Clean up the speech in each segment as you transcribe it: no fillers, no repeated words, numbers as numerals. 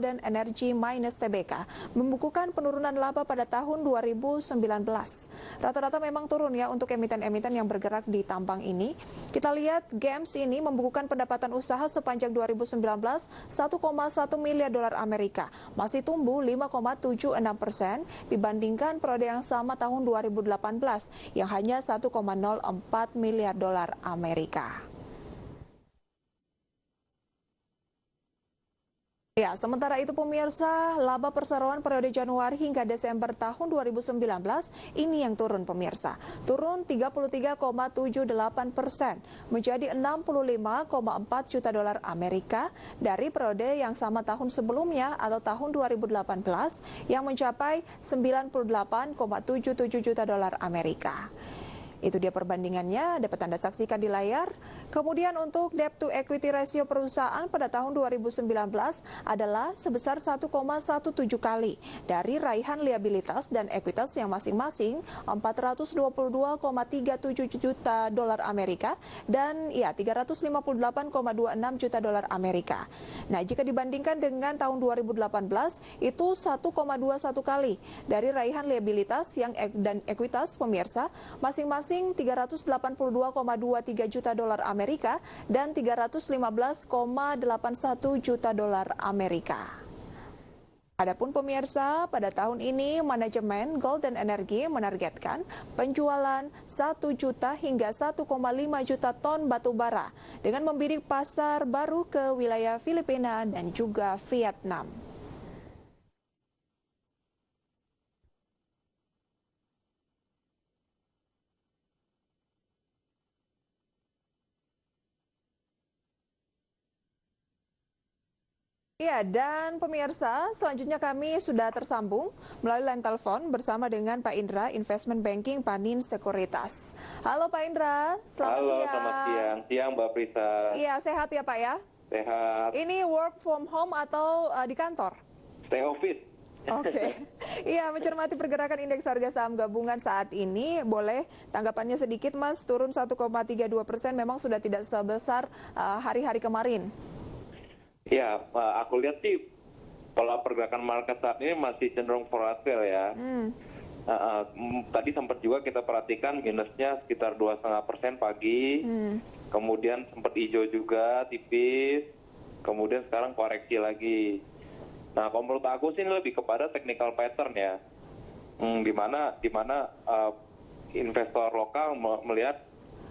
dan Energi minus TBK membukukan penurunan laba pada tahun 2019. Rata-rata memang turun ya untuk emiten-emiten yang bergerak di tambang ini. Kita lihat GEMS ini membukukan pendapatan usaha sepanjang 2019 1,1 miliar dolar Amerika, masih tumbuh 5,76% dibandingkan periode yang sama tahun 2018 yang hanya 1,04 miliar dolar Amerika. Ya, sementara itu pemirsa, laba perseroan periode Januari hingga Desember tahun 2019 ini yang turun pemirsa. Turun 33,78% menjadi 65,4 juta dolar Amerika dari periode yang sama tahun sebelumnya atau tahun 2018 yang mencapai 98,77 juta dolar Amerika. Itu dia perbandingannya, dapat Anda saksikan di layar. Kemudian untuk debt to equity ratio perusahaan pada tahun 2019 adalah sebesar 1,17 kali dari raihan liabilitas dan ekuitas yang masing-masing 422,37 juta dolar Amerika dan 358,26 juta dolar Amerika. Nah, jika dibandingkan dengan tahun 2018 itu 1,21 kali dari raihan liabilitas dan ekuitas pemirsa masing-masing 382,23 juta dolar Amerika dan 315,81 juta dolar Amerika. Adapun pemirsa, pada tahun ini manajemen Golden Energy menargetkan penjualan 1 juta hingga 1,5 juta ton batu bara dengan membidik pasar baru ke wilayah Filipina dan juga Vietnam. Ya, dan pemirsa, selanjutnya kami sudah tersambung melalui line telepon bersama dengan Pak Indra, Investment Banking Panin Sekuritas. Halo Pak Indra, selamat siang. Halo, selamat siang. Siang Mbak Prisa. Iya, sehat ya Pak ya? Sehat. Ini work from home atau di kantor? Stay office. Oke. Iya, mencermati pergerakan indeks harga saham gabungan saat ini, boleh tanggapannya sedikit Mas, turun 1,32%, memang sudah tidak sebesar hari-hari kemarin. Ya, aku lihat sih pola pergerakan market saat ini masih cenderung volatile ya. Tadi sempat juga kita perhatikan minusnya sekitar 2,5% pagi, kemudian sempat hijau juga tipis, kemudian sekarang koreksi lagi. Nah, kalau menurut aku sih ini lebih kepada technical pattern ya, di mana investor lokal melihat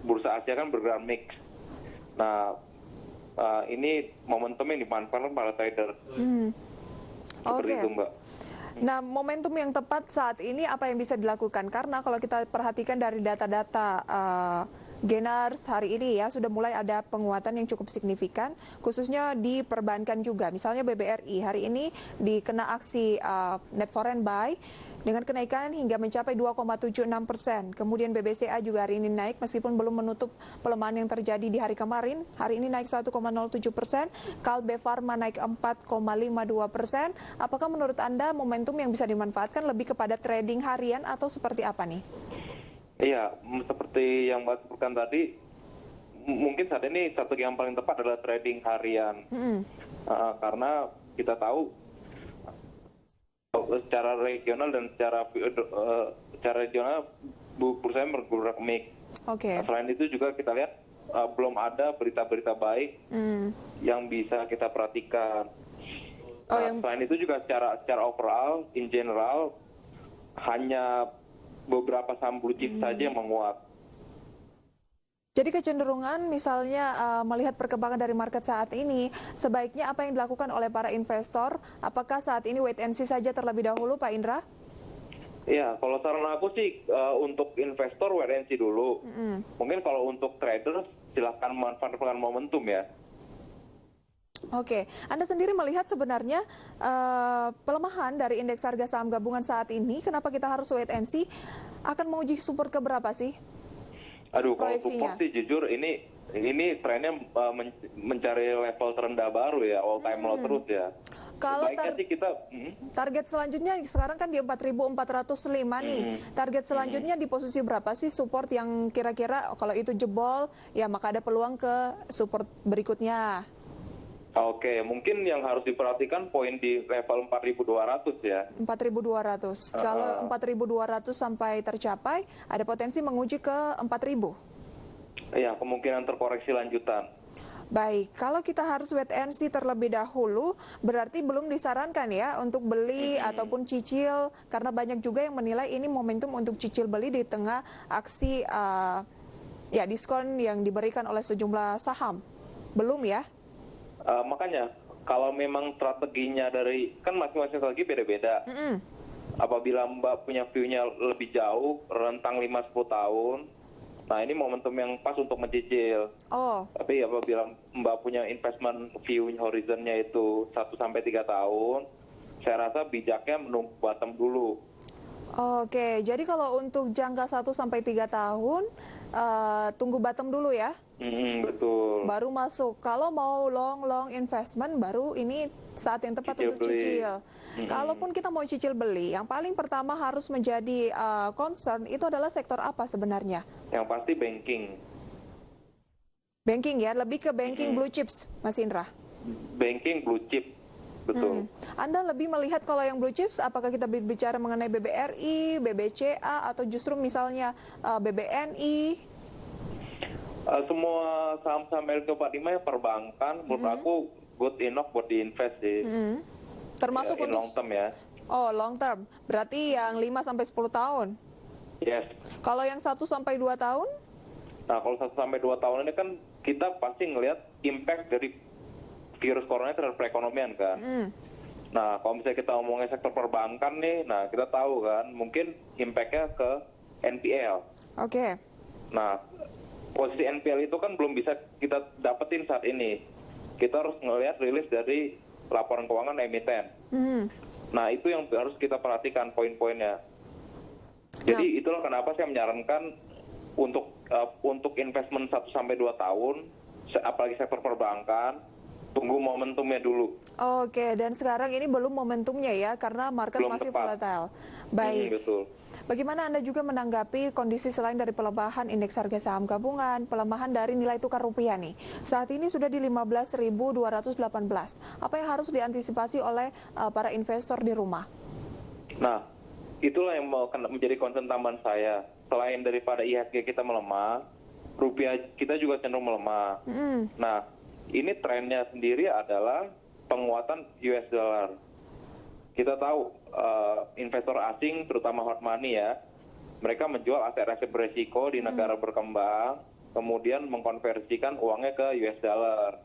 bursa Asia kan bergerak mix. Nah, ini momentum yang dimanfaatkan para trader. Seperti itu, Mbak. Nah, momentum yang tepat saat ini apa yang bisa dilakukan? Karena kalau kita perhatikan dari data-data Genars hari ini ya sudah mulai ada penguatan yang cukup signifikan, khususnya di perbankan juga. Misalnya BBRI hari ini dikena aksi net foreign buy dengan kenaikan hingga mencapai 2,76%. Kemudian BBCA juga hari ini naik meskipun belum menutup pelemahan yang terjadi di hari kemarin. Hari ini naik 1,07%, Kalbe Pharma naik 4,52%. Apakah menurut Anda momentum yang bisa dimanfaatkan lebih kepada trading harian atau seperti apa nih? Iya, seperti yang Mbak sebutkan tadi, mungkin saat ini strategi yang paling tepat adalah trading harian. Karena kita tahu secara regional dan secara regional bursa bergerak mix. Selain itu juga kita lihat belum ada berita-berita baik yang bisa kita perhatikan. Selain itu juga secara overall, in general, hanya beberapa saham blue chip saja yang menguat. Jadi kecenderungan misalnya melihat perkembangan dari market saat ini, sebaiknya apa yang dilakukan oleh para investor? Apakah saat ini wait and see saja terlebih dahulu, Pak Indra? Iya, kalau saran aku sih untuk investor wait and see dulu. Mungkin kalau untuk traders silahkan memanfaatkan momentum ya. Oke, Anda sendiri melihat sebenarnya pelemahan dari indeks harga saham gabungan saat ini, kenapa kita harus wait and see? Akan menguji support ke berapa sih? Aduh, kalau support sih jujur ini trennya mencari level terendah baru ya, all time low terus ya. Kalau target selanjutnya sekarang kan di 4.405 nih. Target selanjutnya di posisi berapa sih support yang kira-kira kalau itu jebol ya maka ada peluang ke support berikutnya? Oke, mungkin yang harus diperhatikan poin di level 4.200 ya. 4.200. Kalau 4.200 sampai tercapai, ada potensi menguji ke 4.000. Ya, kemungkinan terkoreksi lanjutan. Baik, kalau kita harus wait and see terlebih dahulu, berarti belum disarankan ya untuk beli ataupun cicil, karena banyak juga yang menilai ini momentum untuk cicil beli di tengah aksi ya diskon yang diberikan oleh sejumlah saham. Belum ya? Makanya, kalau memang strateginya dari, kan masing-masing strategi beda-beda. Apabila Mbak punya view-nya lebih jauh, rentang 5-10 tahun, nah ini momentum yang pas untuk mencicil. Oh, Tapi apabila Mbak punya investment view horizonnya itu 1-3 tahun, saya rasa bijaknya menunggu bottom dulu. oke. Jadi kalau untuk jangka 1 sampai 3 tahun, tunggu bottom dulu ya, Betul. baru masuk. Kalau mau long investment, baru ini saat yang tepat Cicil untuk beli. cicil. Kalaupun kita mau cicil beli, yang paling pertama harus menjadi concern itu adalah sektor apa sebenarnya? Yang pasti banking. Banking ya, lebih ke banking blue chips, Mas Indra. Banking blue chip. Betul. Anda lebih melihat kalau yang blue chips, apakah kita berbicara mengenai BBRI, BBCA, atau justru misalnya BBNI? Semua saham-saham LQ45 yang perbankan, menurut aku good enough buat diinvest sih. Termasuk In untuk long term ya. oh long term, berarti yang 5 sampai 10 tahun. Yes. Kalau yang 1 sampai 2 tahun? Nah, kalau 1-2 tahun ini kan kita pasti ngelihat impact dari virus corona terhadap perekonomian kan. Nah, kalau misalnya kita ngomongin sektor perbankan nih, nah kita tahu kan mungkin impact-nya ke NPL. Oke. Nah, posisi NPL itu kan belum bisa kita dapetin saat ini. Kita harus ngelihat rilis dari laporan keuangan emiten. Nah, itu yang harus kita perhatikan poin-poinnya. Jadi itulah kenapa saya menyarankan untuk investment 1-2 tahun, apalagi sektor perbankan, tunggu momentumnya dulu. Oke, dan sekarang ini belum momentumnya ya, karena market Belum masih tepat. volatile. Baik. Betul. Bagaimana Anda juga menanggapi kondisi selain dari pelemahan indeks harga saham gabungan, pelemahan dari nilai tukar rupiah nih? Saat ini sudah di 15.218. Apa yang harus diantisipasi oleh para investor di rumah? Nah, itulah yang mau menjadi concern tambahan saya. Selain daripada IHSG kita melemah, rupiah kita juga cenderung melemah. Nah, ini trennya sendiri adalah penguatan US dollar. Kita tahu investor asing, terutama hot money ya, mereka menjual aset-aset beresiko di negara berkembang, kemudian mengkonversikan uangnya ke US dollar.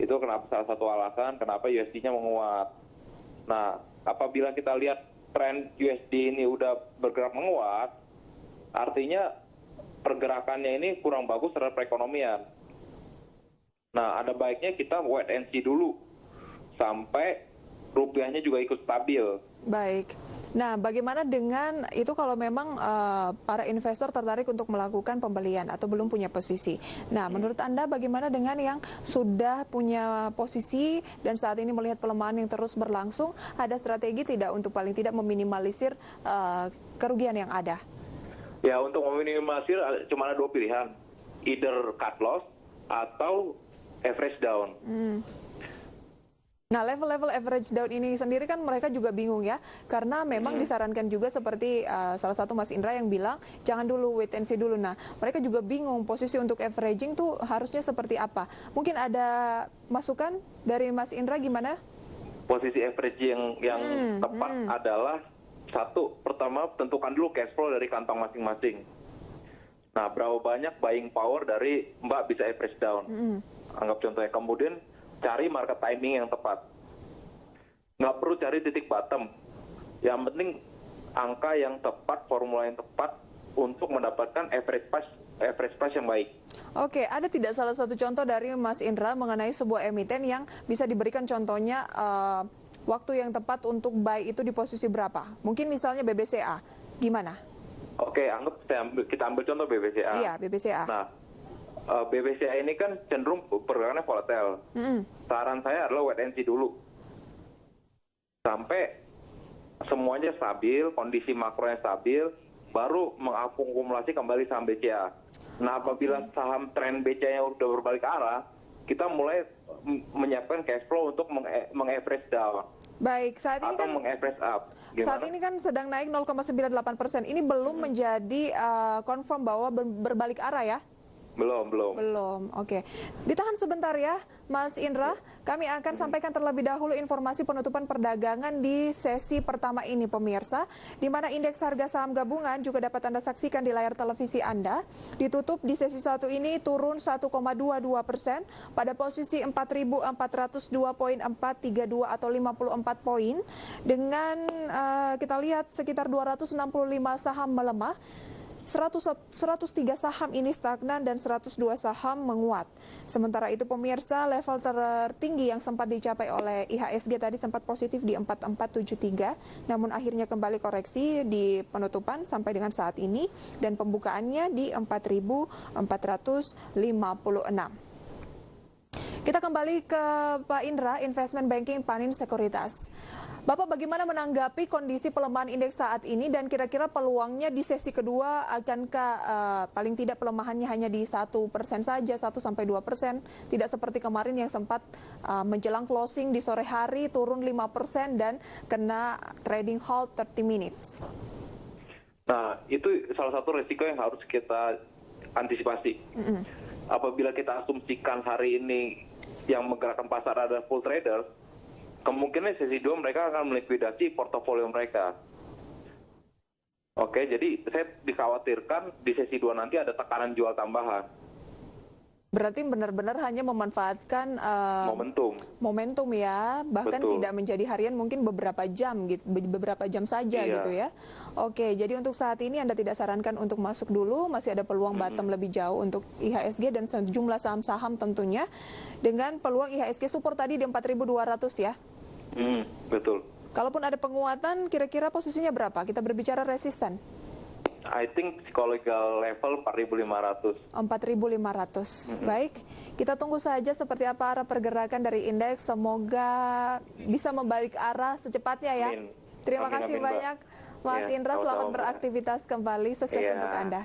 Itu kenapa salah satu alasan kenapa USD-nya menguat. Nah, apabila kita lihat tren USD ini udah bergerak menguat, artinya pergerakannya ini kurang bagus terhadap perekonomian. Nah, ada baiknya kita wait and see dulu sampai rupiahnya juga ikut stabil. Baik. Nah, bagaimana dengan itu kalau memang para investor tertarik untuk melakukan pembelian atau belum punya posisi? Nah, menurut Anda bagaimana dengan yang sudah punya posisi dan saat ini melihat pelemahan yang terus berlangsung, ada strategi tidak untuk paling tidak meminimalisir kerugian yang ada? Ya, untuk meminimalisir cuma ada dua pilihan. Either cut loss atau average down. Nah, level-level average down ini sendiri kan mereka juga bingung ya, karena memang disarankan juga seperti salah satu Mas Indra yang bilang, jangan dulu, wait and see dulu. Nah, mereka juga bingung posisi untuk averaging tuh harusnya seperti apa. Mungkin ada masukan dari Mas Indra gimana? Posisi average yang tepat adalah satu, pertama tentukan dulu cash flow dari kantong masing-masing. Nah, berapa banyak buying power dari Mbak bisa average down. Anggap contohnya. Kemudian cari market timing yang tepat. Nggak perlu cari titik bottom. Yang penting angka yang tepat, formula yang tepat untuk mendapatkan average price yang baik. Oke, ada tidak salah satu contoh dari Mas Indra mengenai sebuah emiten yang bisa diberikan contohnya waktu yang tepat untuk buy itu di posisi berapa? Mungkin misalnya BBCA, gimana? Oke, kita ambil contoh BBCA. Iya, BBCA. Nah, BBCA ini kan cenderung pergerakannya volatile. Saran saya adalah wait and see dulu. Sampai semuanya stabil, kondisi makronya stabil, baru mengakumulasi kembali saham BCA. Nah, apabila saham tren BCA yang udah berbalik arah, kita mulai menyiapkan cash flow untuk meng-average down Baik, saat ini atau kan meng-average up. saat Gimana? ini kan sedang naik 0,98%. Ini belum menjadi confirm bahwa berbalik arah ya? Belum. Belum, oke. Ditahan sebentar ya, Mas Indra. Kami akan sampaikan terlebih dahulu informasi penutupan perdagangan di sesi pertama ini, pemirsa. Di mana indeks harga saham gabungan juga dapat Anda saksikan di layar televisi Anda. Ditutup di sesi 1 ini turun 1,22% pada posisi 4.402,432 atau 54 poin. Dengan kita lihat sekitar 265 saham melemah. 103 saham ini stagnan dan 102 saham menguat. Sementara itu pemirsa, level tertinggi yang sempat dicapai oleh IHSG tadi sempat positif di 4473, namun akhirnya kembali koreksi di penutupan sampai dengan saat ini dan pembukaannya di 4456. Kita kembali ke Pak Indra, Investment Banking Panin Sekuritas. Bapak bagaimana menanggapi kondisi pelemahan indeks saat ini dan kira-kira peluangnya di sesi kedua akankah paling tidak pelemahannya hanya di 1% saja, 1-2%, tidak seperti kemarin yang sempat menjelang closing di sore hari turun 5% dan kena trading halt 30 minutes. Nah, itu salah satu risiko yang harus kita antisipasi. Apabila kita asumsikan hari ini yang menggerakkan pasar adalah full trader, kemungkinan sesi 2 mereka akan melikuidasi portofolio mereka. Oke, jadi saya dikhawatirkan di sesi 2 nanti ada tekanan jual tambahan. Berarti benar-benar hanya memanfaatkan momentum ya, bahkan Betul. tidak menjadi harian, mungkin beberapa jam gitu, beberapa jam saja Iya. gitu ya. Oke, jadi untuk saat ini Anda tidak sarankan untuk masuk dulu, masih ada peluang bottom lebih jauh untuk IHSG dan sejumlah saham-saham tentunya dengan peluang IHSG support tadi di 4.200 ya. Betul. Kalaupun ada penguatan, kira-kira posisinya berapa? Kita berbicara resisten. I think psychological level 4.500. 4.500. Baik, kita tunggu saja seperti apa arah pergerakan dari indeks. Semoga bisa membalik arah secepatnya ya. Amin. Terima Amin, kasih Mbak. banyak Mas Ya, Indra, sama-sama, selamat Mbak. beraktivitas kembali. Sukses Iya. untuk Anda.